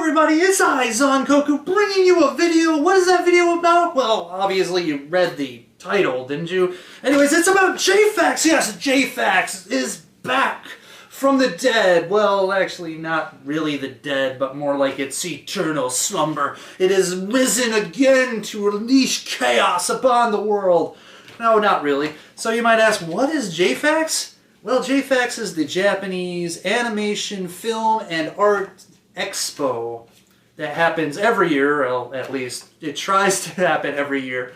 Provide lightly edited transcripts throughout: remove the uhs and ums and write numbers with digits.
everybody, it's I, Zankoku, bringing you a video. What is that video about? Well, obviously you read the title, didn't you? Anyways, it's about Jafax. Yes, Jafax is back from the dead. Well, actually not really the dead, but more like its eternal slumber. It has risen again to unleash chaos upon the world. No, not really. So you might ask, what is Jafax? Well, Jafax is the Japanese animation, film, and art expo that happens every year, well, at least it tries to happen every year.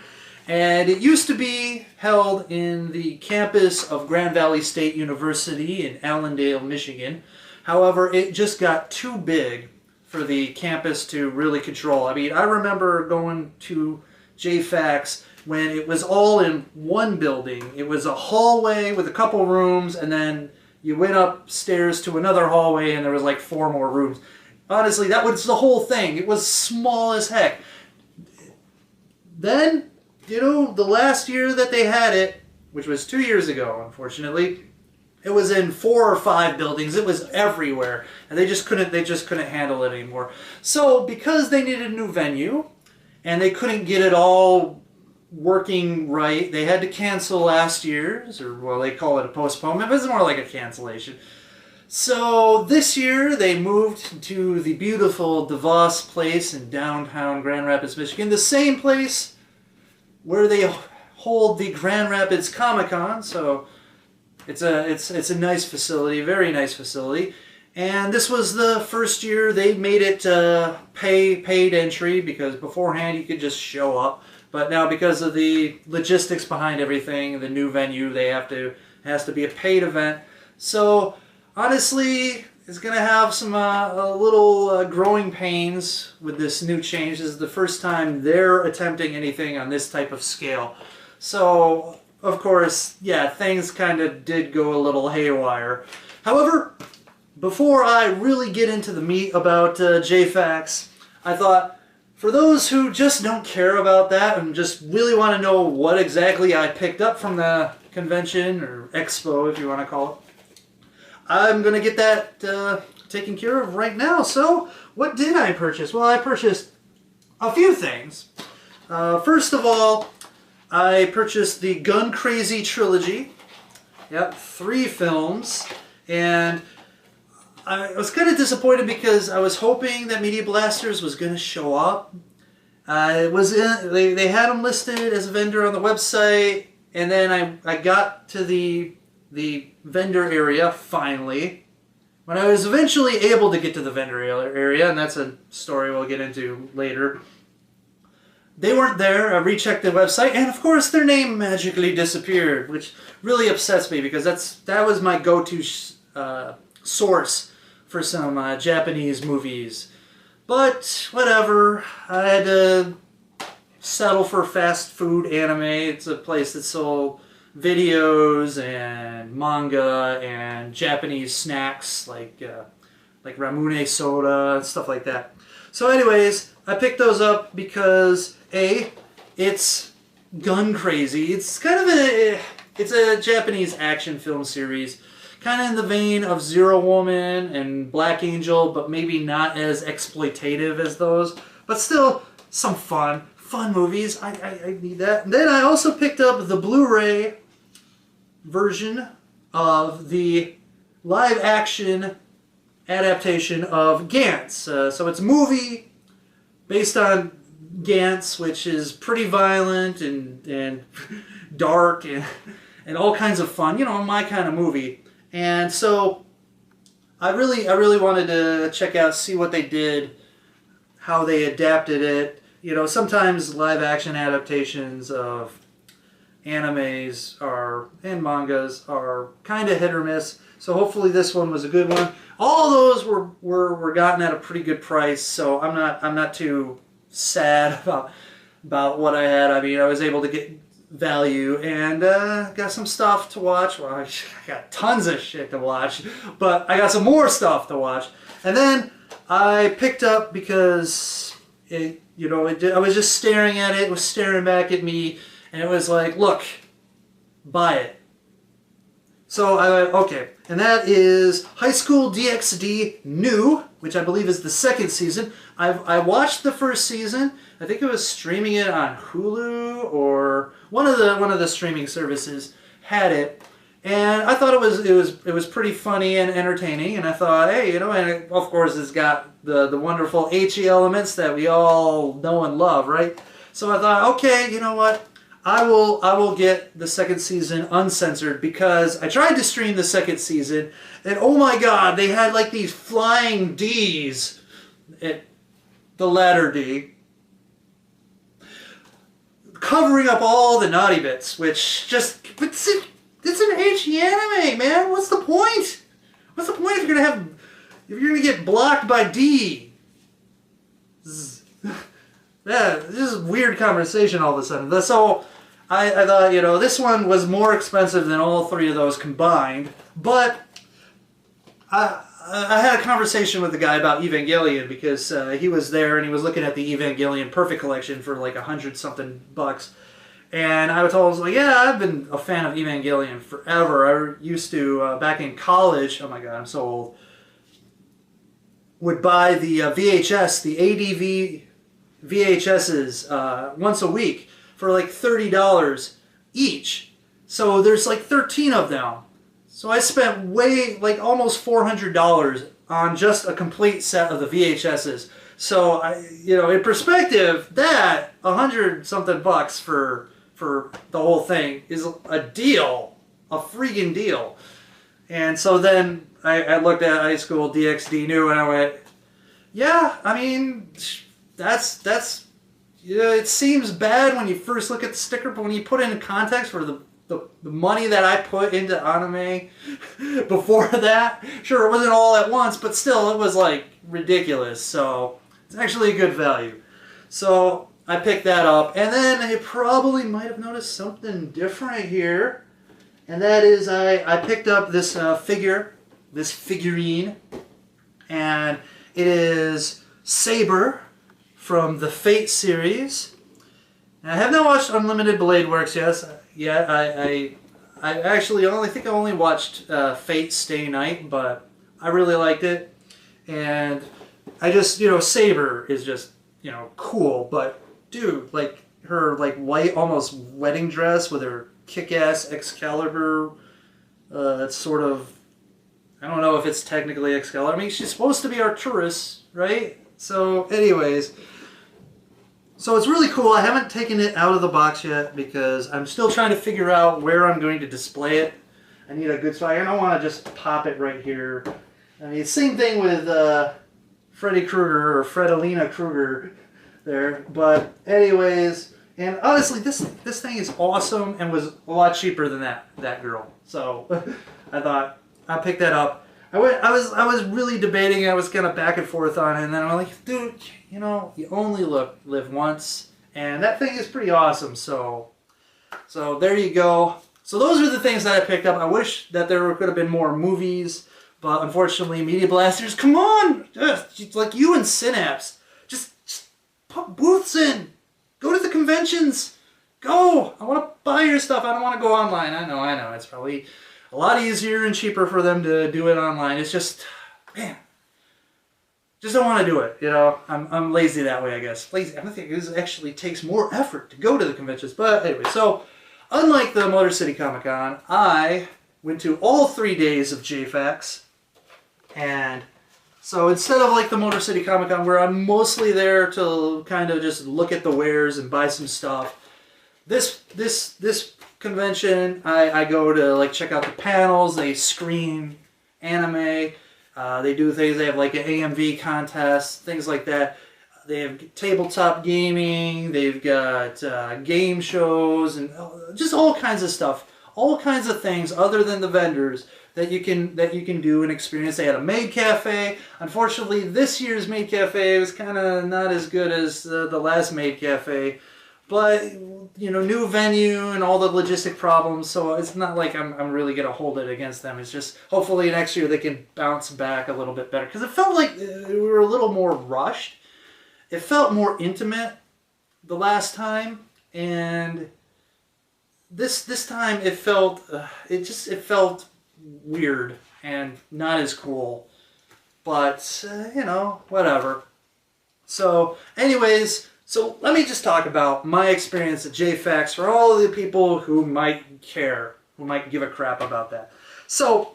And it used to be held in the campus of Grand Valley State University in Allendale, Michigan. However, it just got too big for the campus to really control. I mean, I remember going to Jafax when it was all in one building. It was a hallway with a couple rooms, and then you went upstairs to another hallway and there was like 4 more rooms. Honestly, that was the whole thing. It was small as heck. Then, you know, the last year that they had it, which was 2 years ago, unfortunately, it was in 4 or 5 buildings. It was everywhere, and they just couldn't handle it anymore. So, because they needed a new venue, and they couldn't get it all working right, they had to cancel last year's, or well, they call it a postponement, but it's more like a cancellation. So this year they moved to the beautiful DeVos place in downtown Grand Rapids, Michigan, the same place where they hold the Grand Rapids Comic-Con. So it's a nice facility, very nice facility. And this was the first year they made it paid entry, because beforehand you could just show up. But now, because of the logistics behind everything, the new venue, it has to be a paid event. So honestly, it's going to have some little growing pains with this new change. This is the first time they're attempting anything on this type of scale. So, of course, yeah, things kind of did go a little haywire. However, before I really get into the meat about Jafax, I thought, for those who just don't care about that and just really want to know what exactly I picked up from the convention, or expo if you want to call it, I'm going to get that taken care of right now. So, what did I purchase? Well, I purchased a few things. First of all, I purchased the Gun Crazy trilogy. Yep, 3 films. And I was kind of disappointed because I was hoping that Media Blasters was going to show up. They had them listed as a vendor on the website, and then I got to the vendor area finally. When I was eventually able to get to the vendor area, and that's a story we'll get into later, they weren't there. I rechecked the website, and of course their name magically disappeared, which really upsets me, because that was my go-to source for some Japanese movies. But whatever, I had to settle for fast food anime. It's a place that sold videos and manga and Japanese snacks like Ramune soda and stuff like that. So anyways, I picked those up because A, it's Gun Crazy. It's kind of it's a Japanese action film series, kind of in the vein of Zero Woman and Black Angel, but maybe not as exploitative as those. But still, some fun movies. I need that. And then I also picked up the Blu-ray version of the live-action adaptation of Gantz. So it's a movie based on Gantz, which is pretty violent and dark and all kinds of fun. You know, my kind of movie. And so I really wanted to check out, see what they did, how they adapted it. You know, sometimes live action adaptations of animes and mangas are kind of hit or miss. So hopefully this one was a good one. All those were gotten at a pretty good price, so I'm not too sad about what I had. I mean, I was able to get value, and got some stuff to watch. Well, I got tons of shit to watch, but I got some more stuff to watch. And then I picked up, because I was just staring at it. It was staring back at me, and it was like, look, buy it. So I went, okay. And that is High School DxD New, which I believe is the second season. I watched the first season. I think it was streaming it on Hulu or one of the streaming services had it, and I thought it was pretty funny and entertaining. And I thought, hey, you know, and it, of course it's got the wonderful HE elements that we all know and love, right? So I thought, okay, you know what? I will get the second season uncensored, because I tried to stream the second season, and oh my god, they had like these flying D's, the letter D, covering up all the naughty bits, which just, it's an HE anime, man. What's the point? What's the point if you're gonna get blocked by D? Yeah, this is a weird conversation all of a sudden. So I thought, you know, this one was more expensive than all three of those combined, but I had a conversation with the guy about Evangelion, because he was there and he was looking at the Evangelion Perfect Collection for like $100-something bucks. And I was like, yeah, I've been a fan of Evangelion forever. I used to, back in college, oh my god, I'm so old, would buy the VHS, the ADV VHSs once a week for like $30 each. So there's like 13 of them. So I spent like almost $400 on just a complete set of the VHSs. So you know, in perspective, that $100-something bucks for the whole thing is a deal, a freaking deal. And so then I looked at High School DxD New and I went, yeah, I mean, that's you know, it seems bad when you first look at the sticker, but when you put it in context for the money that I put into anime before that, sure, it wasn't all at once, but still, it was like ridiculous. So it's actually a good value. So I picked that up, and then you probably might have noticed something different here, and that is I picked up this this figurine, and it is Saber from the Fate series. And I have not watched Unlimited Blade Works yet. I actually think I only watched Fate Stay Night, but I really liked it. And I just, you know, Saber is just, you know, cool. But dude, like her like white almost wedding dress with her kick-ass Excalibur, it's sort of, I don't know if it's technically Excalibur. I mean, she's supposed to be Arcturus, right? So anyways, so it's really cool. I haven't taken it out of the box yet because I'm still trying to figure out where I'm going to display it. I need a good spot. I don't want to just pop it right here. I mean, same thing with Freddy Krueger or Fredalina Krueger there. But anyways, and honestly, this thing is awesome and was a lot cheaper than that girl. So I thought I'll pick that up. I was really debating. I was kind of back and forth on it, and then I'm like, dude, you know, you only live once, and that thing is pretty awesome. So there you go. So those are the things that I picked up. I wish that there could have been more movies, but unfortunately, Media Blasters, come on, it's like you and Synapse, just put booths in, go to the conventions, go. I want to buy your stuff. I don't want to go online. I know, it's probably a lot easier and cheaper for them to do it online. It's just, man, just don't want to do it. You know, I'm lazy that way, I guess. Lazy. I don't think it actually takes more effort to go to the conventions. But anyway, so unlike the Motor City Comic Con, I went to all 3 days of Jafax, and so instead of like the Motor City Comic Con, where I'm mostly there to kind of just look at the wares and buy some stuff, this convention, I go to like check out the panels. They screen anime. They do things. They have like an AMV contest, things like that. They have tabletop gaming. They've got game shows and just all kinds of stuff, all kinds of things other than the vendors that you can do and experience. They had a maid cafe. Unfortunately, this year's maid cafe was kind of not as good as the last maid cafe. But, you know, new venue and all the logistic problems, so it's not like I'm really going to hold it against them. It's just, hopefully next year they can bounce back a little bit better. Because it felt like we were a little more rushed. It felt more intimate the last time. And this time it felt, it felt weird and not as cool. But, you know, whatever. So, anyways, so let me just talk about my experience at Jafax for all of the people who might care, who might give a crap about that. So,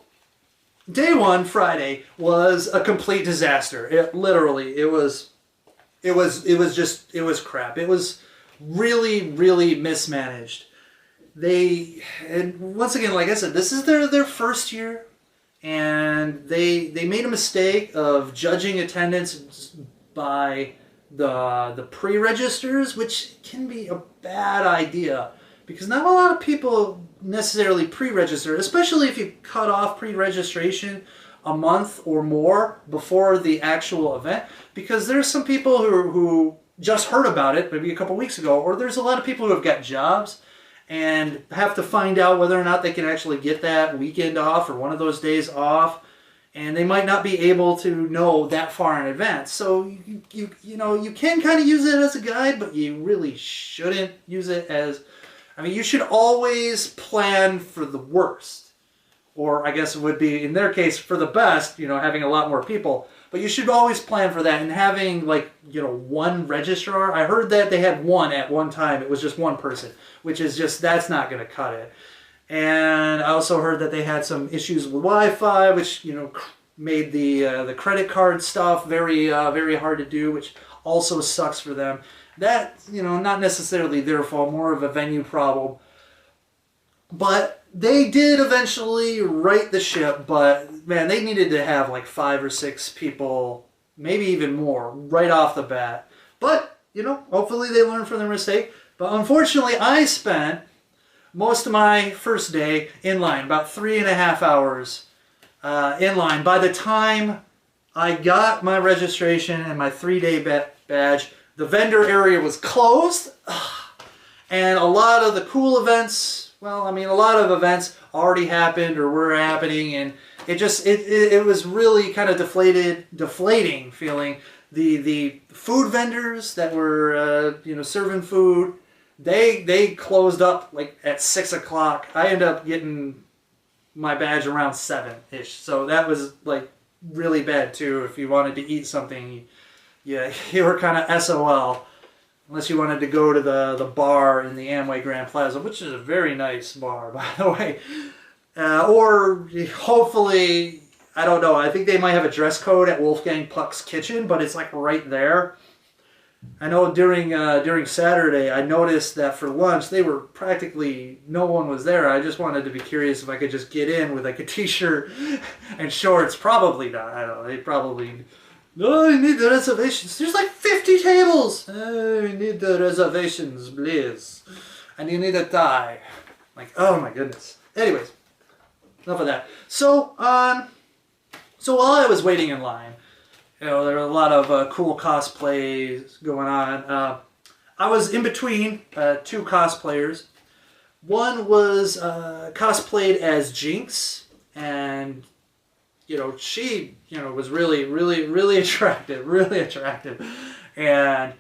day one, Friday, was a complete disaster. It literally, it was crap. It was really, really mismanaged. And once again, like I said, this is their first year, and they made a mistake of judging attendance by the pre-registers, which can be a bad idea because not a lot of people necessarily pre-register, especially if you cut off pre-registration a month or more before the actual event, because there's some people who just heard about it maybe a couple weeks ago, or there's a lot of people who have got jobs and have to find out whether or not they can actually get that weekend off or one of those days off, and they might not be able to know that far in advance. So you know, you can kind of use it as a guide, but you really shouldn't use it as, I mean, you should always plan for the worst, or I guess it would be in their case for the best, you know, having a lot more people. But you should always plan for that, and having, like, you know, one registrar. I heard that they had one at one time. It was just one person, which is just, that's not going to cut it. And I also heard that they had some issues with Wi-Fi, which, you know, made the credit card stuff very very hard to do, which also sucks for them. That, you know, not necessarily their fault, more of a venue problem. But they did eventually right the ship, but man, they needed to have like 5 or 6 people, maybe even more, right off the bat. But, you know, hopefully they learned from their mistake. But unfortunately, I spent most of my first day in line, about 3.5 hours in line. By the time I got my registration and my 3-day badge, the vendor area was closed. And a lot of the cool events, well, I mean, a lot of events already happened or were happening, and it was really kind of deflating feeling. The food vendors that were you know, serving food, they closed up like at 6 o'clock. I ended up getting my badge around 7-ish, so that was like really bad too. If you wanted to eat something, yeah, you were kind of SOL. Unless you wanted to go to the bar in the Amway Grand Plaza, which is a very nice bar, by the way. Or hopefully, I don't know, I think they might have a dress code at Wolfgang Puck's Kitchen, but it's like right there. I know during Saturday, I noticed that for lunch, they were practically, no one was there. I just wanted to be curious if I could just get in with like a t-shirt and shorts. Probably not. I don't know. They probably... No, I need the reservations. There's like 50 tables. Oh, we need the reservations, please. And you need a tie. Like, oh my goodness. Anyways, enough of that. So, so while I was waiting in line, you know, there were a lot of cool cosplays going on. I was in between 2 cosplayers. One was cosplayed as Jinx, and you know, she, you know, was really, really, really attractive, and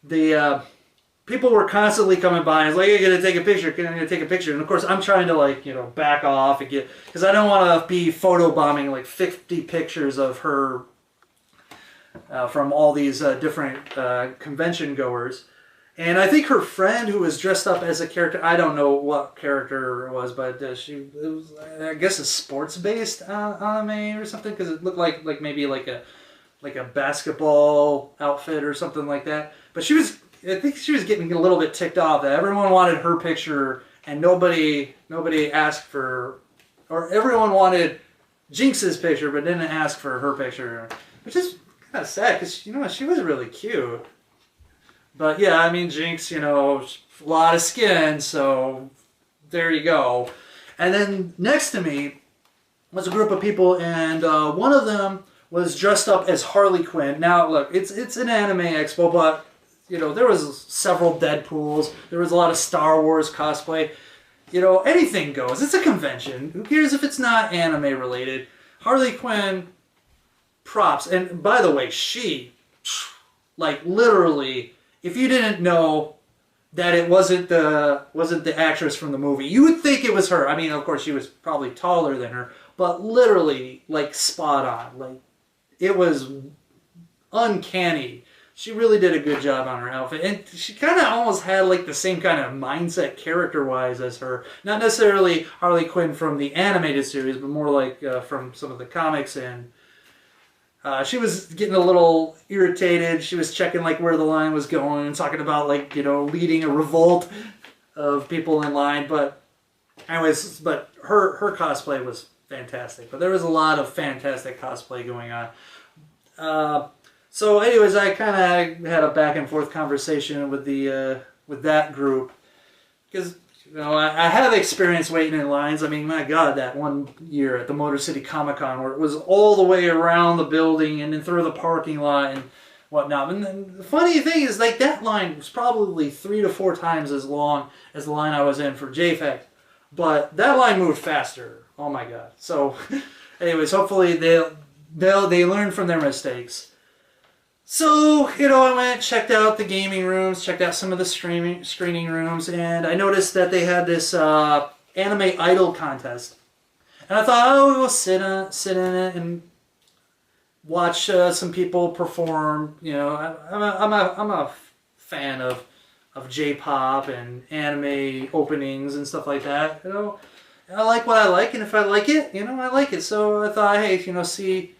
the people were constantly coming by and was like, "You're gonna take a picture? Can I get take a picture?" And of course, I'm trying to, like, you know, back off and get, because I don't want to be photo bombing like 50 pictures of her from all these different convention goers. And I think her friend, who was dressed up as a character, I don't know what character it was, but it was, I guess, a sports-based anime or something, because it looked like maybe like a basketball outfit or something like that. But she was, I think she was getting a little bit ticked off that everyone wanted her picture and nobody asked for, or everyone wanted Jinx's picture but didn't ask for her picture, which is kind of sad because, you know, she was really cute. But yeah, I mean, Jinx, you know, a lot of skin, so there you go. And then next to me was a group of people, and one of them was dressed up as Harley Quinn. Now, look, it's an anime expo, but, you know, there was several Deadpools. There was a lot of Star Wars cosplay. You know, anything goes. It's a convention. Who cares if it's not anime related? Harley Quinn, props. And by the way, she, like, literally, if you didn't know that it wasn't the actress from the movie, you would think it was her. I mean, of course, she was probably taller than her, but literally, like, spot on. Like, it was uncanny. She really did a good job on her outfit, and she kind of almost had like the same kind of mindset character-wise as her. Not necessarily Harley Quinn from the animated series, but more like from some of the comics. And she was getting a little irritated. She was checking like where the line was going and talking about like, you know, leading a revolt of people in line. But anyways, but her cosplay was fantastic. But there was a lot of fantastic cosplay going on. So anyways, I kind of had a back and forth conversation with the with that group, because you know I have experience waiting in lines. I mean, my God, that one year at the Motor City Comic Con where it was all the way around the building and then through the parking lot and whatnot. And then the funny thing is, like, that line was probably 3 to 4 times as long as the line I was in for Jafax, but that line moved faster. Oh my God! So, anyways, hopefully they learn from their mistakes. So, you know, I went, checked out the gaming rooms, checked out some of the screening rooms, and I noticed that they had this anime idol contest. And I thought, oh, we'll sit in it and watch some people perform. You know, I'm a fan of J-pop and anime openings and stuff like that. You know, I like what I like, and if I like it, you know, I like it. So I thought, hey, you know, see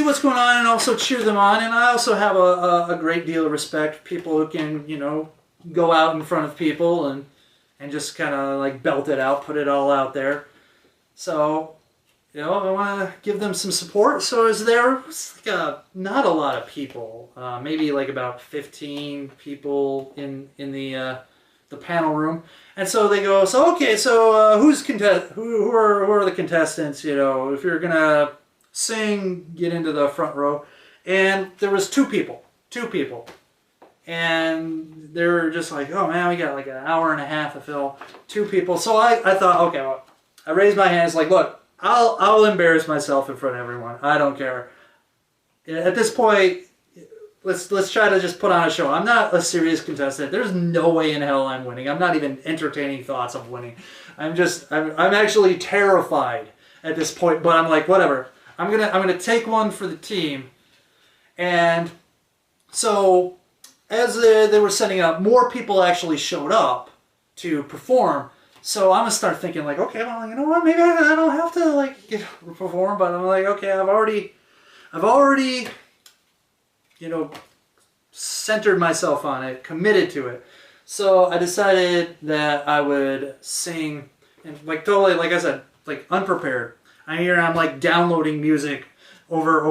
what's going on and also cheer them on. And I also have a great deal of respect for people who can, you know, go out in front of people and just kind of like belt it out, put it all out there. So, you know, I want to give them some support. So it was like not a lot of people, maybe like about 15 people in the panel room. And so they go, so okay, so who are the contestants? You know, if you're gonna sing, get into the front row. And there was two people, and they were just like, oh man, we got like an hour and a half to fill, 2 people. So I thought, okay, well, I raised my hands like, look, I'll embarrass myself in front of everyone. I don't care. At this point, let's try to just put on a show. I'm not a serious contestant. There's no way in hell I'm winning. I'm not even entertaining thoughts of winning. I'm actually terrified at this point, but I'm like, whatever. I'm gonna take one for the team. And so as they were setting up, more people actually showed up to perform. So I'm gonna start thinking like, okay, well, you know what? Maybe I don't have to like perform, but I'm like, okay, I've already, you know, centered myself on it, committed to it. So I decided that I would sing, and like totally, like I said, like unprepared. I'm like downloading music over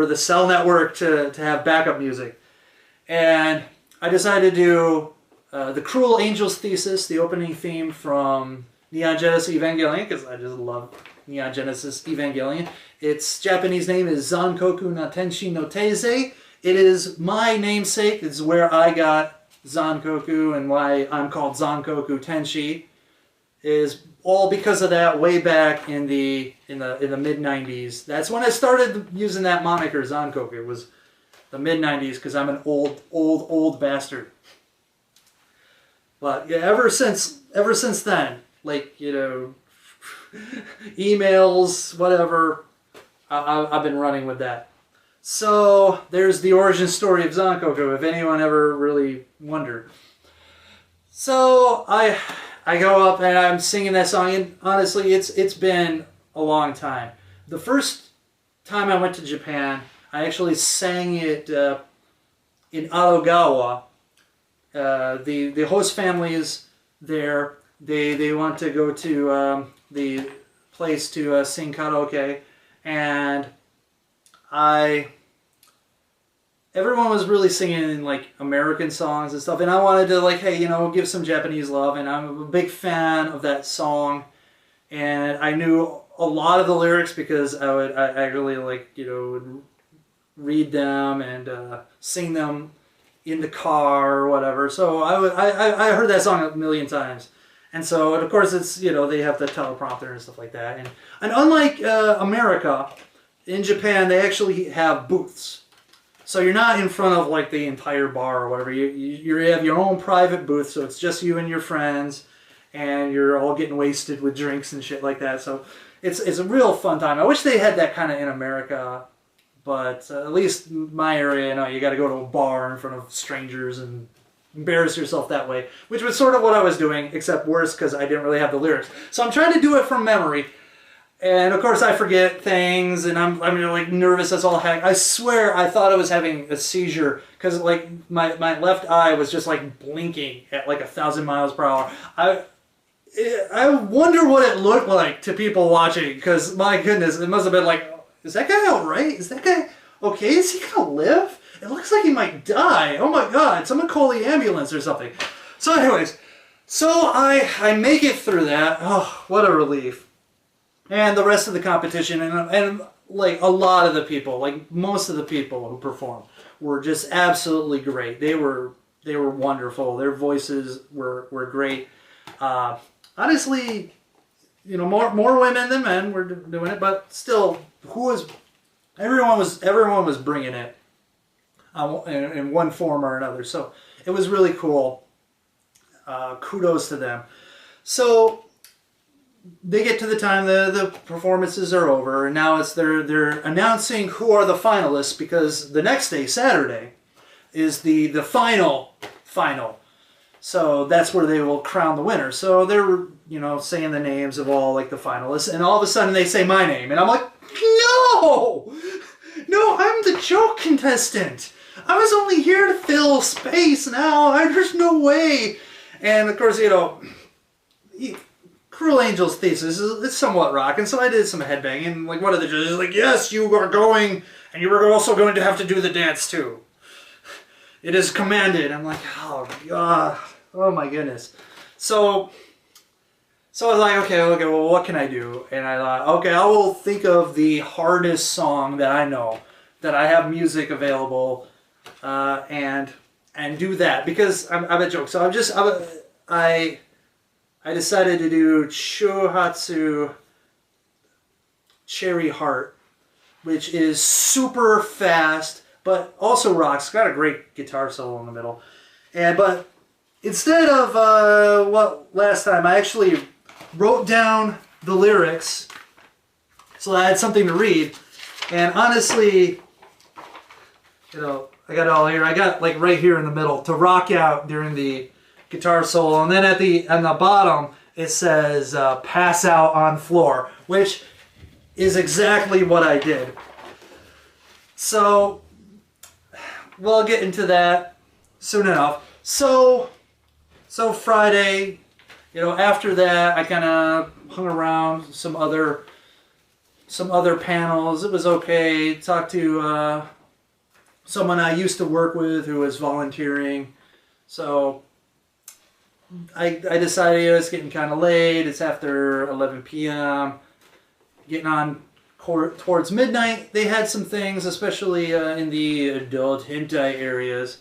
the cell network to have backup music, and I decided to do the Cruel Angel's Thesis, the opening theme from Neon Genesis Evangelion, because I just love Neon Genesis Evangelion. Its Japanese name is Zankoku no Tenshi no Teisei. It is my namesake. It's where I got Zankoku, and why I'm called Zankoku Tenshi is all because of that way back in the mid-90s. That's when I started using that moniker, Zankoku. It was the mid-90s because I'm an old bastard. But yeah, ever since then, like, you know, emails, whatever, I've been running with that. So there's the origin story of Zankoku, if anyone ever really wondered. So I go up and I'm singing that song, and honestly, it's been a long time. The first time I went to Japan, I actually sang it in Aogawa. The host families there, they want to go to the place to sing karaoke, and everyone was really singing like American songs and stuff, and I wanted to like, hey, you know, give some Japanese love, and I'm a big fan of that song, and I knew a lot of the lyrics because I really like, you know, would read them and sing them in the car or whatever. So I heard that song a million times, and so, and of course it's, you know, they have the teleprompter and stuff like that, and unlike America, in Japan they actually have booths. So you're not in front of like the entire bar or whatever. You have your own private booth, so it's just you and your friends, and you're all getting wasted with drinks and shit like that. So it's a real fun time. I wish they had that kind of in America, but at least my area, you got to go to a bar in front of strangers and embarrass yourself that way, which was sort of what I was doing, except worse because I didn't really have the lyrics. So I'm trying to do it from memory, and of course I forget things, and I'm like nervous as all heck. I swear I thought I was having a seizure because like my left eye was just like blinking at like 1,000 miles per hour. I wonder what it looked like to people watching, because my goodness, it must have been like, is that guy alright? Is that guy okay? Is he gonna live? It looks like he might die. Oh my god, someone call the ambulance or something. So anyways, so I make it through that. Oh, what a relief. And the rest of the competition, and like a lot of the people, like most of the people who performed were just absolutely great. They were wonderful. Their voices were great. Honestly, more women than men were doing it, but still, everyone was bringing it in one form or another. So it was really cool. Kudos to them. So they get to the time the performances are over, and now they're announcing who are the finalists, because the next day, Saturday, is the final. So that's where they will crown the winner. So they're saying the names of all like the finalists, and all of a sudden they say my name, and I'm like, no, I'm the joke contestant. I was only here to fill space. Now there's no way. And of course, Cruel Angel's thesis is somewhat rock, and so I did some headbanging, and like one of the judges was like, yes, you are going, and you are also going to have to do the dance too. It is commanded. I'm like, oh god, oh my goodness. So I was like, okay, well, what can I do? And I thought, okay, I will think of the hardest song that I know, that I have music available, and do that, because I'm a joke. So I decided to do Chohatsu Cherry Heart, which is super fast, but also rocks. It's got a great guitar solo in the middle. But instead of last time, I actually wrote down the lyrics so I had something to read. And honestly, I got it all here. I got like right here in the middle to rock out during the guitar solo, and then on the bottom it says pass out on floor, which is exactly what I did. So we'll get into that soon enough. So Friday, after that I kind of hung around some other panels. It was okay. Talked to someone I used to work with who was volunteering. So I decided it's getting kind of late. It's after 11 p.m. Getting on towards midnight. They had some things, especially in the adult hentai areas,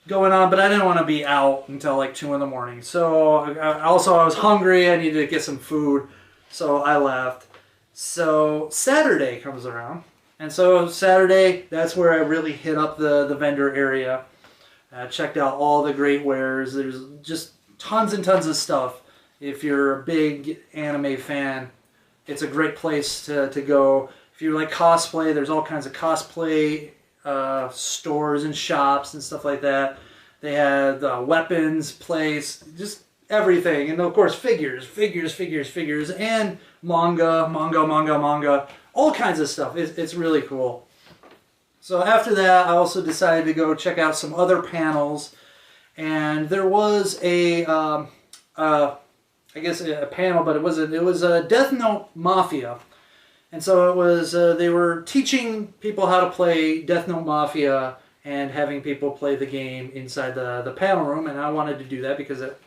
going on, but I didn't want to be out until like 2 in the morning. So I was hungry. I needed to get some food, so I left. So Saturday comes around, and so Saturday, that's where I really hit up the vendor area. Checked out all the great wares. There's just tons and tons of stuff. If you're a big anime fan, it's a great place to go. If you like cosplay, there's all kinds of cosplay stores and shops and stuff like that. They had weapons place, just everything. And of course figures, and manga, all kinds of stuff. It's really cool. So after that, I also decided to go check out some other panels, and there was I guess a panel, but it was a Death Note Mafia, and so it was they were teaching people how to play Death Note Mafia and having people play the game inside the panel room, and I wanted to do that because it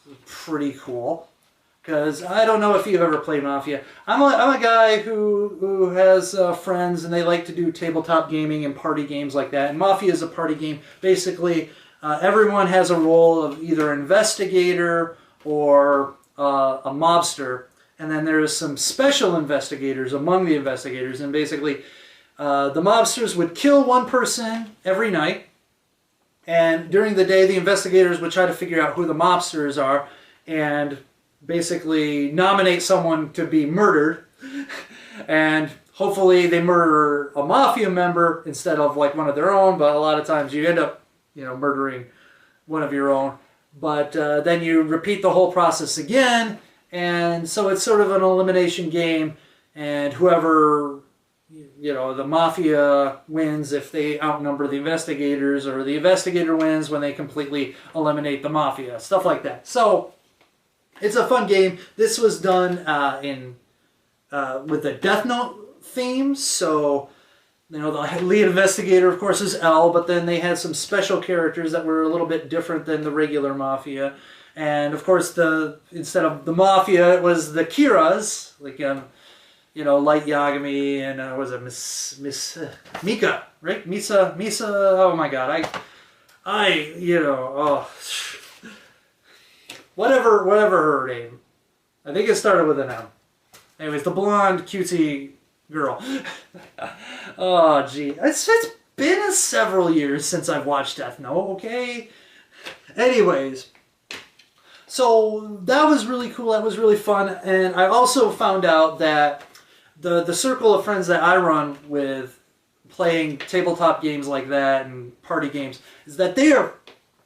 was pretty cool. Because I don't know if you've ever played Mafia. I'm a guy who has friends, and they like to do tabletop gaming and party games like that. And Mafia is a party game. Basically, everyone has a role of either investigator or a mobster. And then there's some special investigators among the investigators. And basically, the mobsters would kill one person every night. And during the day, the investigators would try to figure out who the mobsters are and basically nominate someone to be murdered. And hopefully they murder a mafia member instead of like one of their own, but a lot of times you end up, murdering one of your own. But then you repeat the whole process again, and so it's sort of an elimination game, and whoever, the mafia wins if they outnumber the investigators, or the investigator wins when they completely eliminate the mafia, stuff like that. So it's a fun game. This was done with the Death Note theme, so the lead investigator, of course, is L, but then they had some special characters that were a little bit different than the regular mafia. And, of course, instead of the mafia, it was the Kiras, like, Light Yagami and, was it Miss Mika, right? Misa, oh my god, whatever her name. I think it started with an M. Anyways, the blonde, cutesy girl. Oh, gee. It's been several years since I've watched Death Note, okay? Anyways, so that was really cool. That was really fun. And I also found out that the circle of friends that I run with playing tabletop games like that and party games is that they are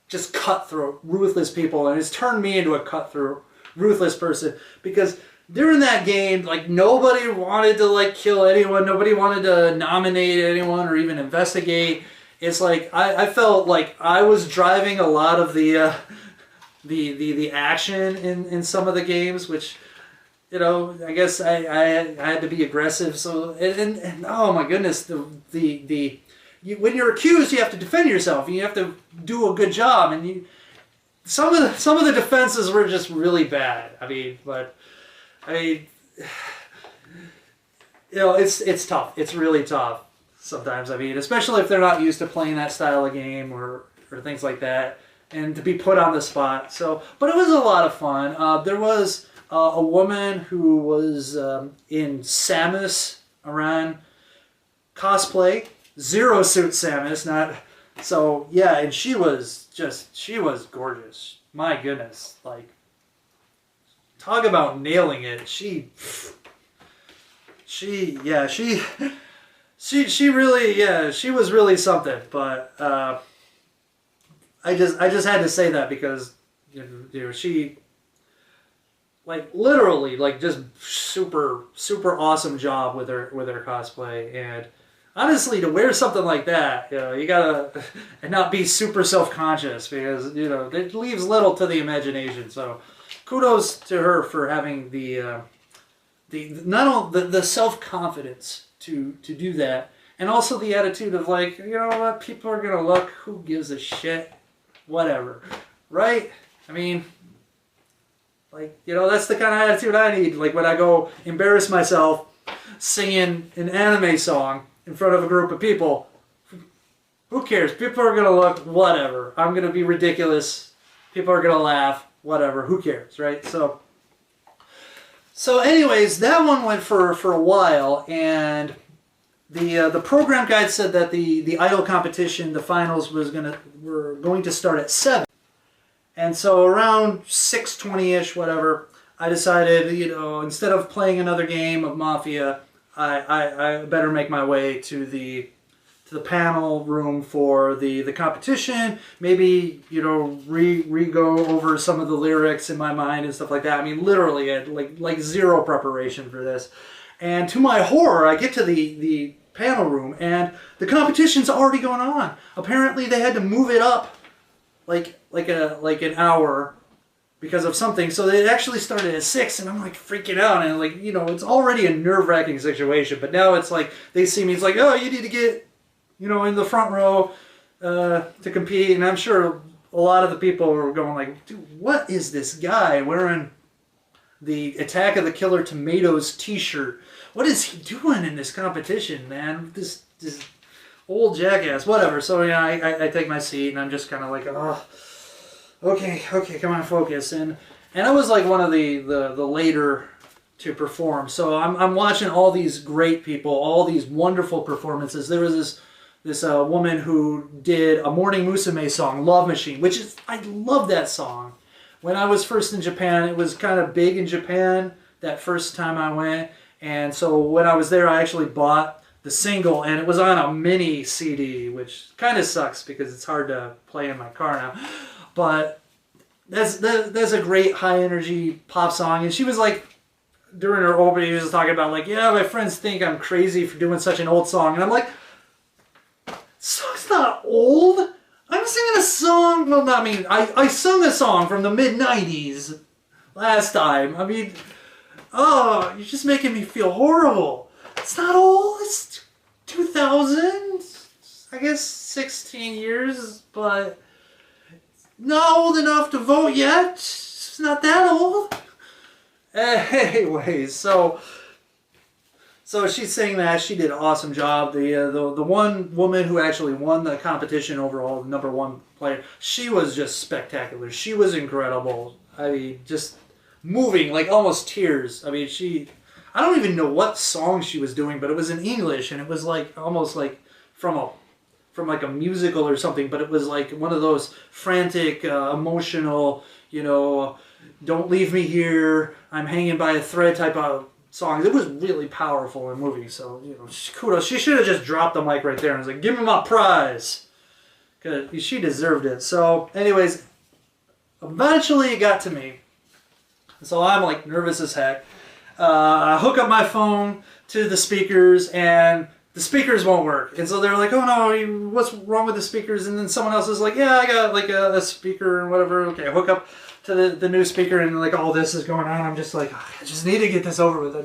just cutthroat, ruthless people. And it's turned me into a cutthroat, ruthless person because during that game, like, nobody wanted to, like, kill anyone. Nobody wanted to nominate anyone or even investigate. It's like, I felt like I was driving a lot of the action in some of the games, which, I guess I had to be aggressive. So, and oh my goodness, when you're accused, you have to defend yourself. And you have to do a good job. And some of the defenses were just really bad. It's tough. It's really tough sometimes. Especially if they're not used to playing that style of game or things like that, and to be put on the spot. So, but it was a lot of fun. There was a woman who was in Samus Aran cosplay, Zero Suit Samus, not so. Yeah, and she was gorgeous. My goodness, like. Talk about nailing it. She was really something. But I just had to say that because she, like, literally, like, just super awesome job with her cosplay. And honestly, to wear something like that, you gotta and not be super self-conscious because it leaves little to the imagination. So. Kudos to her for having the self-confidence to do that, and also the attitude of, like, what, people are gonna look, who gives a shit, whatever, right? That's the kind of attitude I need. Like when I go embarrass myself singing an anime song in front of a group of people, who cares? People are gonna look, whatever. I'm gonna be ridiculous. People are gonna laugh. Whatever, who cares, right? So anyways, that one went for a while, and the program guide said that the idol competition, the finals, were going to start at 7, and so around 6:20ish, whatever, I decided, instead of playing another game of Mafia, I better make my way to the panel room for the competition, maybe, re-go over some of the lyrics in my mind and stuff like that. Literally, I had like zero preparation for this. And to my horror, I get to the panel room, and the competition's already going on. Apparently, they had to move it up like an hour because of something. So it actually started at 6, and I'm like freaking out. And it's already a nerve-wracking situation. But now it's like, they see me, it's like, oh, you need to get in the front row to compete. And I'm sure a lot of the people were going like, dude, what is this guy wearing the Attack of the Killer Tomatoes t-shirt? What is he doing in this competition, man? This old jackass, whatever. So, I take my seat, and I'm just kind of like, oh, okay, come on, focus. And I was like one of the later to perform. So I'm watching all these great people, all these wonderful performances. There was this woman who did a Morning Musume song, Love Machine, which is, I love that song. When I was first in Japan, it was kind of big in Japan that first time I went, And so when I was there, I actually bought the single, and it was on a mini CD, which kind of sucks because it's hard to play in my car now. But that's a great high energy pop song. And she was like, during her opening, she was talking about like, yeah, my friends think I'm crazy for doing such an old song. And I'm like, song's not old. I'm singing a song. Well, not me. I sung a song from the mid-90s last time. I mean, oh, you're just making me feel horrible. It's not old. It's 2000. I guess 16 years, but not old enough to vote yet. It's not that old. Anyways, so she sang that. She did an awesome job. The one woman who actually won the competition overall, the #1 player, she was just spectacular. She was incredible. I mean, just moving, like almost tears. I mean, I don't even know what song she was doing, but it was in English, and it was like almost like from like a musical or something, but it was like one of those frantic, emotional, don't leave me here, I'm hanging by a thread type of songs. It was really powerful and moving, so, kudos. She should have just dropped the mic right there and was like, give me my prize, because she deserved it. So, anyways, eventually it got to me. So I'm like nervous as heck. I hook up my phone to the speakers, and the speakers won't work. And so they're like, oh no, what's wrong with the speakers? And then someone else is like, yeah, I got like a speaker and whatever. Okay, I hook up to the new speaker, and like all this is going on. I'm just like, oh, I just need to get this over with.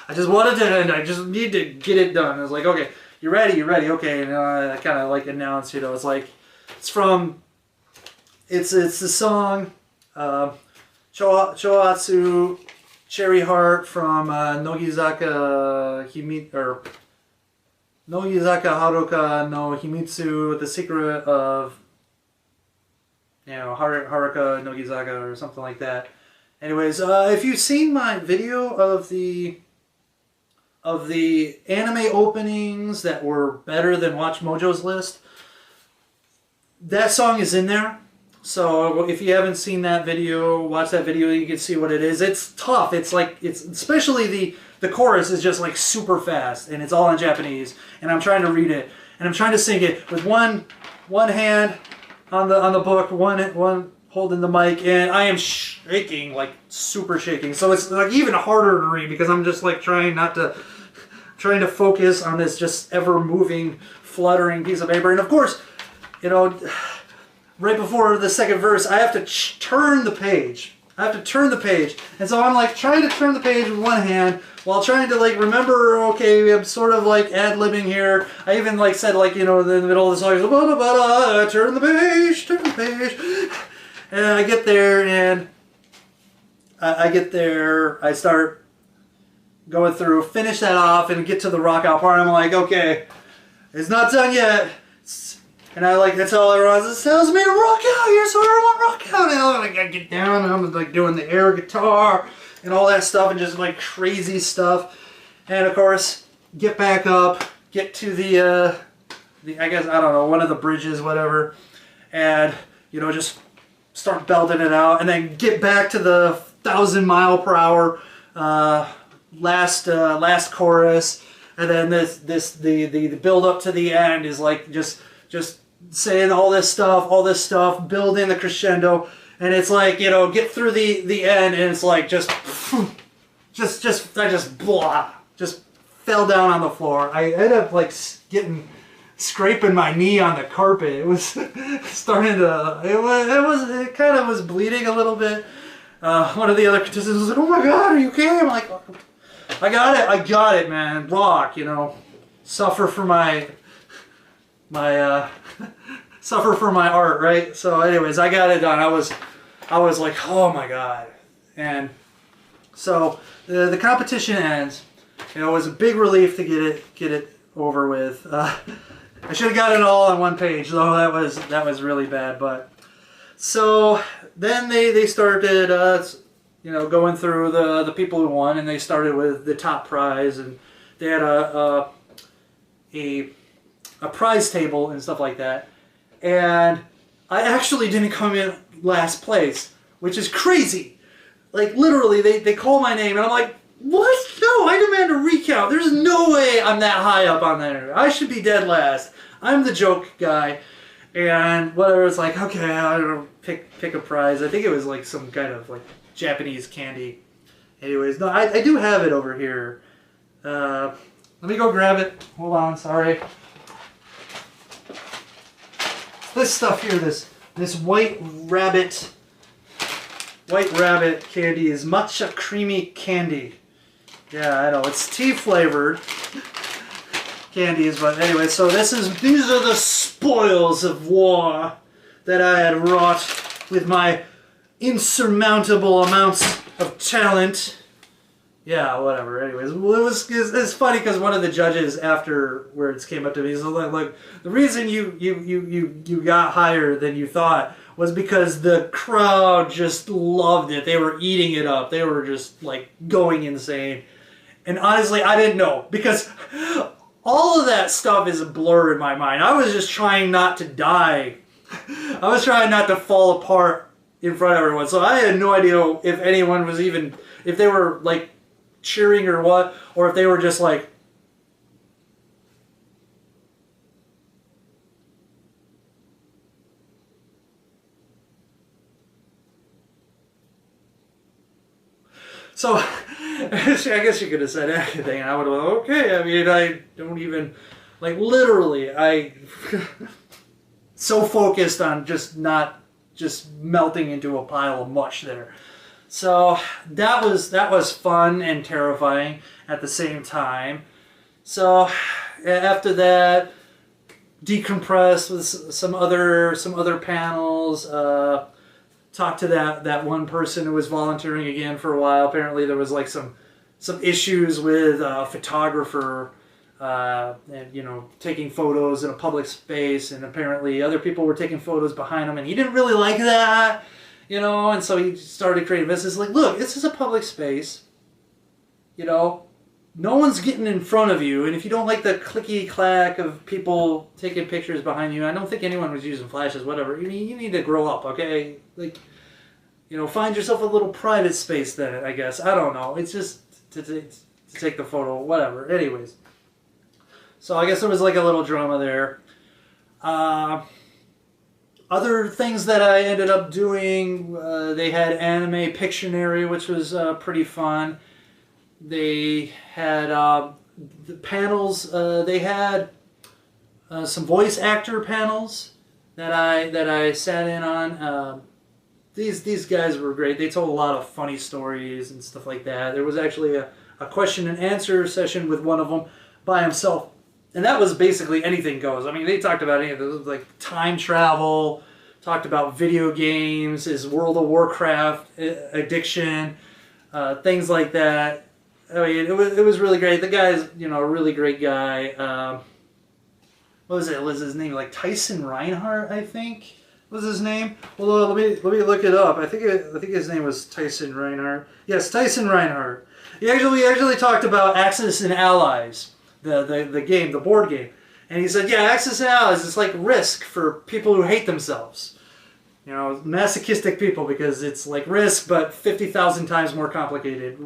I just wanted to end. I just need to get it done. I was like, okay, you ready? Okay. And I kind of like announced, it's like, it's the song, Choatsu Cherry Heart from Nogizaka Haruka no Himitsu, The Secret of Haruka Nogizaka or something like that. Anyways, if you've seen my video of the anime openings that were better than Watch Mojo's list, that song is in there. So if you haven't seen that video, watch that video. You can see what it is. It's tough. It's especially the chorus is just like super fast, and it's all in Japanese. And I'm trying to read it, and I'm trying to sing it with one hand on the book, one holding the mic, and I am shaking, like super shaking. So it's like even harder to read because I'm just like trying to focus on this just ever moving, fluttering piece of paper. And of course, right before the second verse, I have to turn the page. And so I'm like trying to turn the page with one hand while trying to like remember, okay, I'm sort of like ad-libbing here. I even like said like, in the middle of the song, turn the page. And I get there and I start going through, finish that off and get to the rock out part. I'm like, okay, it's not done yet. And I like, that's all everyone tells me to rock out. Here's where I want to rock out. And I like, I get down and I'm like doing the air guitar and all that stuff and just like crazy stuff. And of course, get back up, get to the I guess, I don't know, one of the bridges, whatever. And, just start belting it out. And then get back to the 1,000-mile-per-hour last chorus. And then the build up to the end is like just saying all this stuff, building the crescendo, and it's like, get through the end, and it's like I just fell down on the floor. I ended up like scraping my knee on the carpet. It was starting to, it kind of was bleeding a little bit. One of the other contestants was like, oh my God, are you okay? I'm like, I got it, man. Rock, suffer for my suffer for my art, right? So anyways, I got it done. I was like, oh my God. And so the competition ends. It was a big relief to get it over with. I should have got it all on one page, though. That was really bad. But so then they started going through the people who won, and they started with the top prize, and they had a prize table and stuff like that. And I actually didn't come in last place, which is crazy. Like literally, they call my name, and I'm like, What? No, I demand a recount. There's no way I'm that high up on that area. I should be dead last. I'm the joke guy. And whatever, it's like, okay, I don't know, pick a prize. I think it was like some kind of like Japanese candy. Anyways, no, I do have it over here. Let me go grab it. Hold on, sorry. This stuff here, this white rabbit candy is matcha creamy candy. Yeah, I know, it's tea flavored candies, but anyway, so these are the spoils of war that I had wrought with my insurmountable amounts of talent. Yeah, whatever. Anyways, it's funny because one of the judges afterwards came up to me. He's like, "Look, the reason you got higher than you thought was because the crowd just loved it. They were eating it up. They were just like going insane." And honestly, I didn't know because all of that stuff is a blur in my mind. I was just trying not to die. I was trying not to fall apart in front of everyone. So I had no idea if anyone was even, if they were like cheering or what, or if they were just like, so I guess you could have said anything and I would have been okay. I mean, I don't even, like literally, I so focused on not just melting into a pile of mush there. So that was fun and terrifying at the same time. So after that, decompressed with some other panels. Talked to that one person who was volunteering again for a while. Apparently there was like some issues with a photographer, and you know, taking photos in a public space, and apparently other people were taking photos behind him, and he didn't really like that. You know, and so he started creating business. Like, look, this is a public space. You know, no one's getting in front of you, and if you don't like the clicky clack of people taking pictures behind you, I don't think anyone was using flashes. Whatever, you need to grow up, okay? Like, you know, find yourself a little private space. Then I guess I don't know. It's just to take the photo, whatever. Anyways, so I guess there was like a little drama there. Other things that I ended up doing, they had anime Pictionary, which was pretty fun. They had the panels. They had some voice actor panels that I sat in on. These guys were great. They told a lot of funny stories and stuff like that. There was actually a question and answer session with one of them by himself. And that was basically anything goes. I mean, they talked about anything, like time travel, talked about video games, his World of Warcraft addiction, things like that. I mean, it was really great. The guy's, you know, a really great guy. What was it? Was his name like Tyson Reinhardt? I think was his name. Well, let me look it up. I think his name was Tyson Reinhardt. Yes, Tyson Reinhardt. We actually talked about Axis and Allies. The game, the board game. And he said, yeah, Axis and Allies is like Risk for people who hate themselves. You know, masochistic people, because it's like Risk, but 50,000 times more complicated.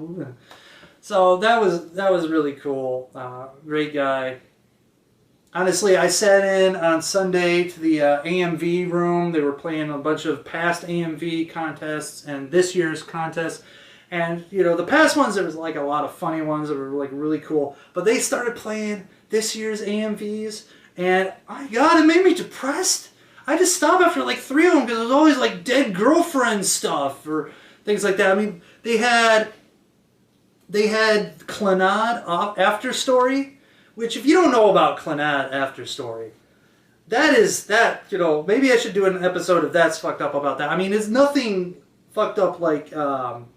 So that was really cool. Great guy. Honestly, I sat in on Sunday to the AMV room. They were playing a bunch of past AMV contests and this year's contest. And, you know, the past ones, there was like a lot of funny ones that were like really cool. But they started playing this year's AMVs, and my God, it made me depressed. I just stopped after like 3 of them because it was always like dead girlfriend stuff or things like that. I mean, they had Clannad After Story, which if you don't know about Clannad After Story, you know, maybe I should do an episode of That's Fucked Up about that. I mean, it's nothing fucked up like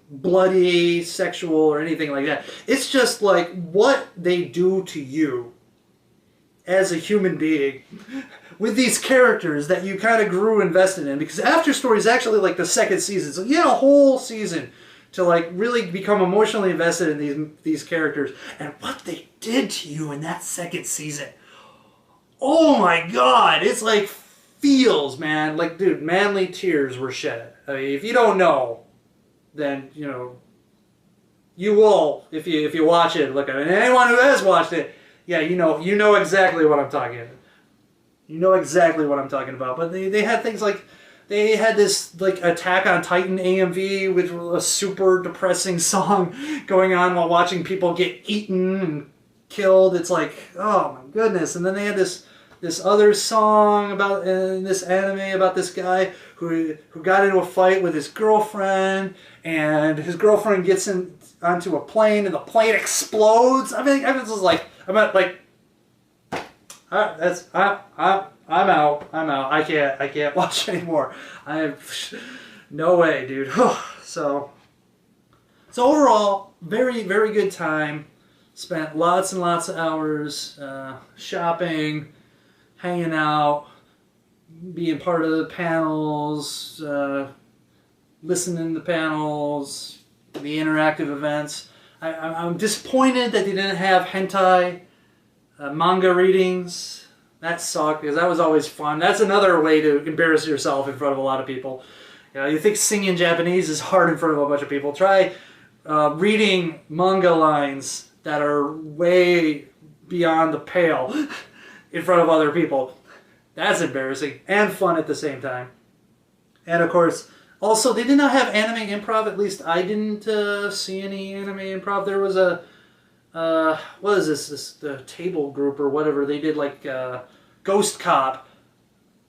bloody, sexual, or anything like that. It's just like what they do to you as a human being with these characters that you kind of grew invested in. Because After Story is actually like the second season, so you had a whole season to like really become emotionally invested in these characters and what they did to you in that second season. Oh my God, it's like feels, man. Like, dude, manly tears were shed. I mean, if you don't know, then, you know, You will if you watch it. Look at it. And anyone who has watched it, yeah, you know exactly what I'm talking about. You know exactly what I'm talking about. But they had things like they had this like Attack on Titan AMV with a super depressing song going on while watching people get eaten and killed. It's like, oh my goodness. And then they had this other song about in this anime about this guy who got into a fight with his girlfriend, and his girlfriend gets onto a plane and the plane explodes. I mean, I was just like, I'm out. I can't watch anymore. No way, dude. So overall, very, very good time. Spent lots and lots of hours shopping, hanging out, being part of the panels, listening to the panels, the interactive events. I'm disappointed that they didn't have hentai manga readings. That sucked, because that was always fun. That's another way to embarrass yourself in front of a lot of people. You know, you think singing Japanese is hard in front of a bunch of people. Try reading manga lines that are way beyond the pale in front of other people. That's embarrassing and fun at the same time. And of course, also they did not have anime improv. At least I didn't see any anime improv. There was a what is this the table group or whatever. They did like Ghost Cop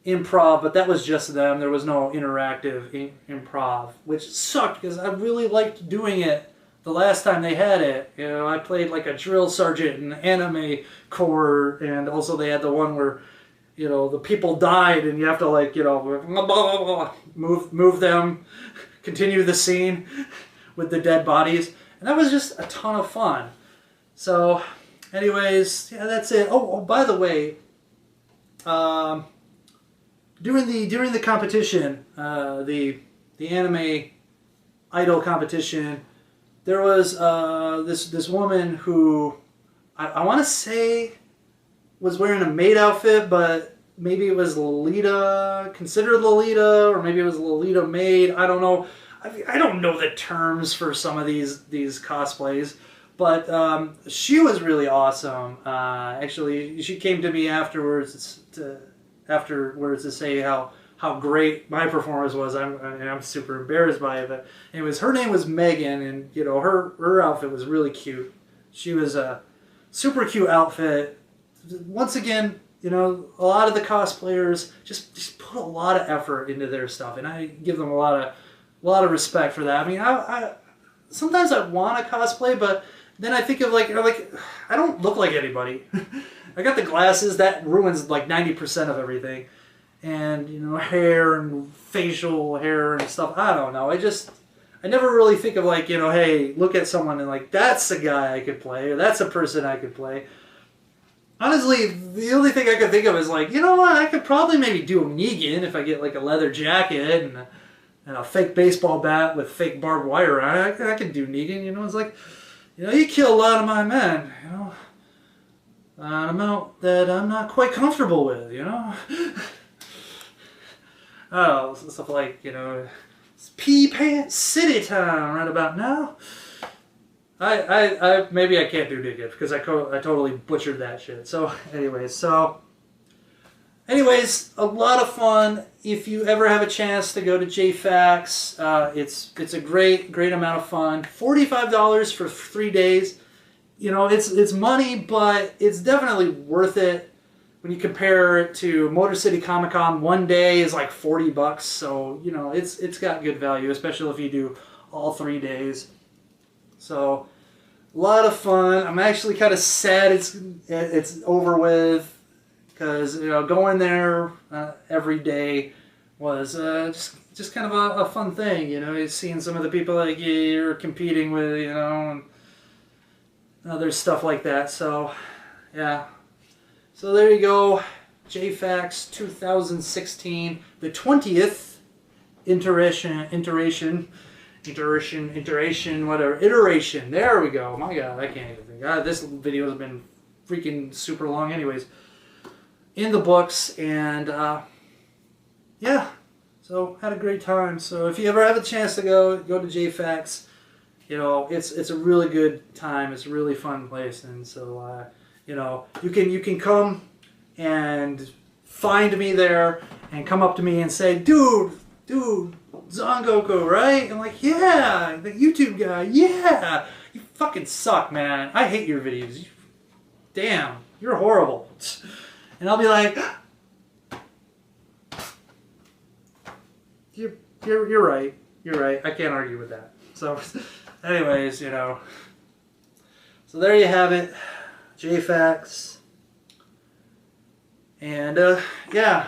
improv, but that was just them. There was no interactive improv, which sucked because I really liked doing it the last time they had it. You know, I played like a drill sergeant in anime corps, and also they had the one where, you know, the people died and you have to, like, you know, move them, continue the scene with the dead bodies. And that was just a ton of fun. So, anyways, yeah, that's it. Oh, by the way, during the competition, the anime idol competition, there was this woman who I want to say was wearing a maid outfit, but maybe it was Lolita, considered Lolita, or maybe it was Lolita maid. I don't know. I don't know the terms for some of these cosplays, but she was really awesome. Actually, she came to me afterwards to say how great my performance was. I'm super embarrassed by it, but anyways, her name was Megan, and you know, her outfit was really cute. She was a super cute outfit. Once again, you know, a lot of the cosplayers just put a lot of effort into their stuff, and I give them a lot of respect for that. I mean, I sometimes I want to cosplay, but then I think of like I don't look like anybody. I got the glasses, that ruins like 90% of everything. And, you know, hair and facial hair and stuff. I don't know. I never really think of like, you know, hey, look at someone and like, that's a guy I could play, or that's a person I could play. Honestly, the only thing I could think of is like, you know what, I could probably maybe do a Negan if I get like a leather jacket and a fake baseball bat with fake barbed wire on it. I could do Negan, you know. It's like, you know, you kill a lot of my men, you know. An amount that I'm not quite comfortable with, you know. Oh, stuff like, you know, it's Pea Pants City time right about now. I maybe I can't do Negan because I totally butchered that shit. So, anyways, a lot of fun. If you ever have a chance to go to Jafax, it's a great amount of fun. $45 for 3 days. You know, it's money, but it's definitely worth it. When you compare it to Motor City Comic Con, 1 day is like $40, so you know it's got good value, especially if you do all 3 days. So a lot of fun. I'm actually kind of sad it's over with, because you know, going there every day was just kind of a fun thing. You know, you're seeing some of the people that you're competing with, you know, and other stuff like that. So yeah. So there you go, Jafax 2016, the 20th iteration, whatever, iteration, there we go. My God, I can't even think. God, this video has been freaking super long anyways. In the books, and yeah, so had a great time. So if you ever have a chance to go to Jafax, you know, it's a really good time. It's a really fun place, and so you know, you can come and find me there and come up to me and say, dude, Zankoku, right? I'm like, yeah, the YouTube guy, yeah. You fucking suck, man. I hate your videos. Damn, you're horrible. And I'll be like, you're right. You're right. I can't argue with that. So, anyways, you know. So there you have it. Jafax. And, yeah.